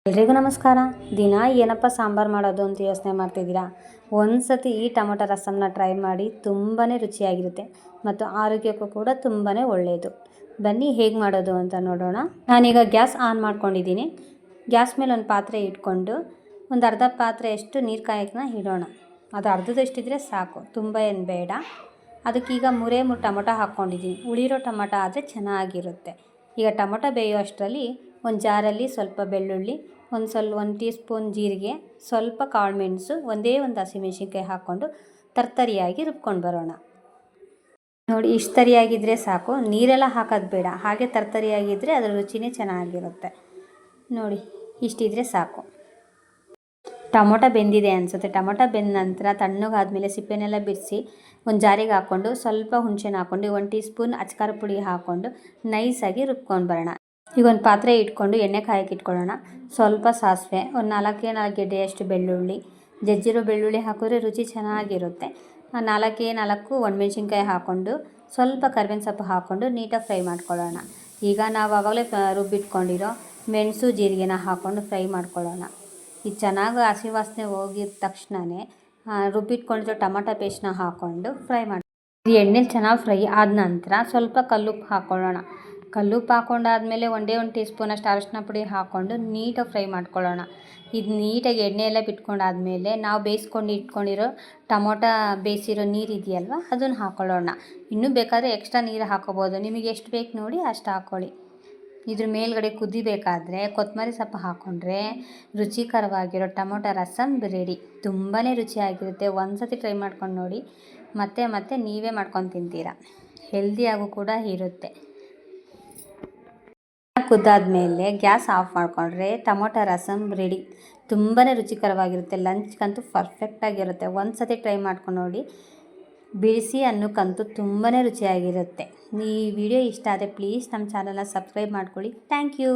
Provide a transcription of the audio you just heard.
ಎಲ್ರಿಗೂ ನಮಸ್ಕಾರ. ದಿನ ಏನಪ್ಪ ಸಾಂಬಾರು ಮಾಡೋದು ಅಂತ ಯೋಚನೆ ಮಾಡ್ತಿದ್ದೀರಾ? ಒಂದು ಸತಿ ಈ ಟೊಮೊಟೊ ರಸಮ್ನ ಟ್ರೈ ಮಾಡಿ. ತುಂಬಾ ರುಚಿಯಾಗಿರುತ್ತೆ ಮತ್ತು ಆರೋಗ್ಯಕ್ಕೂ ಕೂಡ ತುಂಬಾ ಒಳ್ಳೆಯದು. ಬನ್ನಿ ಹೇಗೆ ಮಾಡೋದು ಅಂತ ನೋಡೋಣ. ನಾನೀಗ ಗ್ಯಾಸ್ ಆನ್ ಮಾಡ್ಕೊಂಡಿದ್ದೀನಿ. ಗ್ಯಾಸ್ ಮೇಲೆ ಒಂದು ಪಾತ್ರೆ ಇಟ್ಕೊಂಡು ಒಂದು ಅರ್ಧ ಪಾತ್ರೆಯಷ್ಟು ನೀರು ಕಾಯೋಕ್ಕೆ ಇಡೋಣ. ಅದು ಅರ್ಧದಷ್ಟಿದ್ರೆ ಸಾಕು, ತುಂಬ ಏನು ಬೇಡ. ಅದಕ್ಕೀಗ 3 ಟೊಮೊಟೊ ಹಾಕ್ಕೊಂಡಿದ್ದೀನಿ. ಉಳಿರೋ ಟೊಮೊಟೊ ಆದರೆ ಚೆನ್ನಾಗಿರುತ್ತೆ. ಈಗ ಟೊಮೊಟೊ ಬೇಯೋ ಅಷ್ಟರಲ್ಲಿ ಒಂದು ಜಾರಲ್ಲಿ ಸ್ವಲ್ಪ ಬೆಳ್ಳುಳ್ಳಿ, ಒಂದು ಟೀ ಸ್ಪೂನ್ ಜೀರಿಗೆ, ಸ್ವಲ್ಪ ಕಾಳುಮೆಣಸು, ಒಂದೇ ಒಂದು ಹಸಿಮೆಣಸಿನ್ಕಾಯಿ ಹಾಕ್ಕೊಂಡು ತರ್ತರಿಯಾಗಿ ರುಬ್ಕೊಂಡು ಬರೋಣ. ನೋಡಿ, ಇಷ್ಟು ತರಿಯಾಗಿದ್ದರೆ ಸಾಕು, ನೀರೆಲ್ಲ ಹಾಕೋದು ಬೇಡ. ಹಾಗೆ ತರ್ತರಿಯಾಗಿದ್ದರೆ ಅದರ ರುಚಿನೇ ಚೆನ್ನಾಗಿರುತ್ತೆ. ನೋಡಿ, ಇಷ್ಟಿದ್ರೆ ಸಾಕು. ಟೊಮೊಟೊ ಬೆಂದಿದೆ ಅನಿಸುತ್ತೆ. ಟೊಮೊಟೊ ಬೆಂದ ನಂತರ ತಣ್ಣಗಾದ್ಮೇಲೆ ಸಿಪ್ಪೆನೆಲ್ಲ ಬಿಡಿಸಿ ಒಂದು ಜಾರಿಗೆ ಹಾಕ್ಕೊಂಡು ಸ್ವಲ್ಪ ಹುಣಸೆಹಣ್ಣು ಹಾಕ್ಕೊಂಡು 1 ಟೀ ಸ್ಪೂನ್ ಅಚ್ಕಾರ ಪುಡಿ ಹಾಕ್ಕೊಂಡು ನೈಸಾಗಿ ರುಬ್ಕೊಂಡು ಬರೋಣ. ಈಗ ಒಂದು ಪಾತ್ರೆ ಇಟ್ಕೊಂಡು ಎಣ್ಣೆ ಕಾಯಕ್ಕೆ ಇಟ್ಕೊಳ್ಳೋಣ. ಸ್ವಲ್ಪ ಸಾಸಿವೆ, ಒಂದು 4 ಗೆಡ್ಡೆಯಷ್ಟು ಬೆಳ್ಳುಳ್ಳಿ, ಜಜ್ಜಿರೋ ಬೆಳ್ಳುಳ್ಳಿ ಹಾಕಿದ್ರೆ ರುಚಿ ಚೆನ್ನಾಗಿರುತ್ತೆ. 4 ಒಣಮೆಣ್ಸಿನ್ಕಾಯಿ ಹಾಕ್ಕೊಂಡು ಸ್ವಲ್ಪ ಕರಿಬೇವಿನ ಸೊಪ್ಪು ಹಾಕ್ಕೊಂಡು ನೀಟಾಗಿ ಫ್ರೈ ಮಾಡ್ಕೊಳ್ಳೋಣ. ಈಗ ನಾವು ಆವಾಗಲೇ ರುಬ್ಬಿಟ್ಕೊಂಡಿರೋ ಮೆಣಸು ಜೀರಿಗೆನ ಹಾಕ್ಕೊಂಡು ಫ್ರೈ ಮಾಡ್ಕೊಳ್ಳೋಣ. ಇದು ಚೆನ್ನಾಗಿ ಹಸಿ ವಾಸನೆ ಹೋಗಿದ ತಕ್ಷಣವೇ ರುಬ್ಬಿಟ್ಕೊಂಡಿರೋ ಟೊಮೊಟೊ ಪೇಸ್ಟ್ನ ಹಾಕ್ಕೊಂಡು ಫ್ರೈ ಮಾಡಿ. ಈ ಎಣ್ಣೆಲಿ ಚೆನ್ನಾಗಿ ಫ್ರೈ ಆದ ನಂತರ ಸ್ವಲ್ಪ ಕಲ್ಲುಪ್ಪು ಹಾಕ್ಕೊಳ್ಳೋಣ. ಕಲ್ಲುಪ್ಪು ಹಾಕ್ಕೊಂಡಾದ್ಮೇಲೆ ಒಂದು ಟೀ ಸ್ಪೂನಷ್ಟು ಅರಶಿನ ಪುಡಿ ಹಾಕ್ಕೊಂಡು ನೀಟಾಗಿ ಫ್ರೈ ಮಾಡ್ಕೊಳ್ಳೋಣ. ಇದು ನೀಟಾಗಿ ಎಣ್ಣೆ ಎಲ್ಲ ಬಿಟ್ಕೊಂಡಾದ್ಮೇಲೆ ನಾವು ಬೇಯಿಸ್ಕೊಂಡು ಇಟ್ಕೊಂಡಿರೋ ಟೊಮೊಟೊ ಬೇಯಿಸಿರೋ ನೀರು ಇದೆಯಲ್ವ, ಅದನ್ನು ಹಾಕ್ಕೊಳ್ಳೋಣ. ಇನ್ನೂ ಬೇಕಾದರೆ ಎಕ್ಸ್ಟ್ರಾ ನೀರು ಹಾಕ್ಕೋಬೋದು. ನಿಮಗೆ ಎಷ್ಟು ಬೇಕು ನೋಡಿ ಅಷ್ಟು ಹಾಕ್ಕೊಳ್ಳಿ. ಇದ್ರ ಮೇಲ್ಗಡೆ ಕುದಿಬೇಕಾದ್ರೆ ಕೊತ್ತಂಬರಿ ಸೊಪ್ಪು ಹಾಕ್ಕೊಂಡ್ರೆ ರುಚಿಕರವಾಗಿರೋ ಟೊಮೊಟೊ ರಸಮ್ ರೆಡಿ. ತುಂಬಾ ರುಚಿಯಾಗಿರುತ್ತೆ. ಒಂದು ಸತಿ ಟ್ರೈ ಮಾಡ್ಕೊಂಡು ನೋಡಿ, ಮತ್ತೆ ನೀವೇ ಮಾಡ್ಕೊಂಡು ತಿಂತೀರಾ. ಹೆಲ್ದಿಯಾಗೂ ಕೂಡ ಇರುತ್ತೆ. ಕುದ್ದಾದ್ಮೇಲೆ ಗ್ಯಾಸ್ ಆಫ್ ಮಾಡಿಕೊಂಡ್ರೆ ಟೊಮೊಟೊ ರಸಮ್ ರೆಡಿ. ತುಂಬಾ ರುಚಿಕರವಾಗಿರುತ್ತೆ. ಲಂಚ್ಗಂತೂ ಪರ್ಫೆಕ್ಟಾಗಿರುತ್ತೆ. ಒಂದು ಸತಿ ಟ್ರೈ ಮಾಡ್ಕೊಂಡು ನೋಡಿ. ಬಿಸಿ ಅನ್ನಕ್ಕಂತೂ ತುಂಬಾ ರುಚಿಯಾಗಿರುತ್ತೆ. ಈ ವಿಡಿಯೋ ಇಷ್ಟ ಆದರೆ ಪ್ಲೀಸ್ ನಮ್ಮ ಚಾನಲ್ನ ಸಬ್ಸ್ಕ್ರೈಬ್ ಮಾಡ್ಕೊಳ್ಳಿ. Thank you.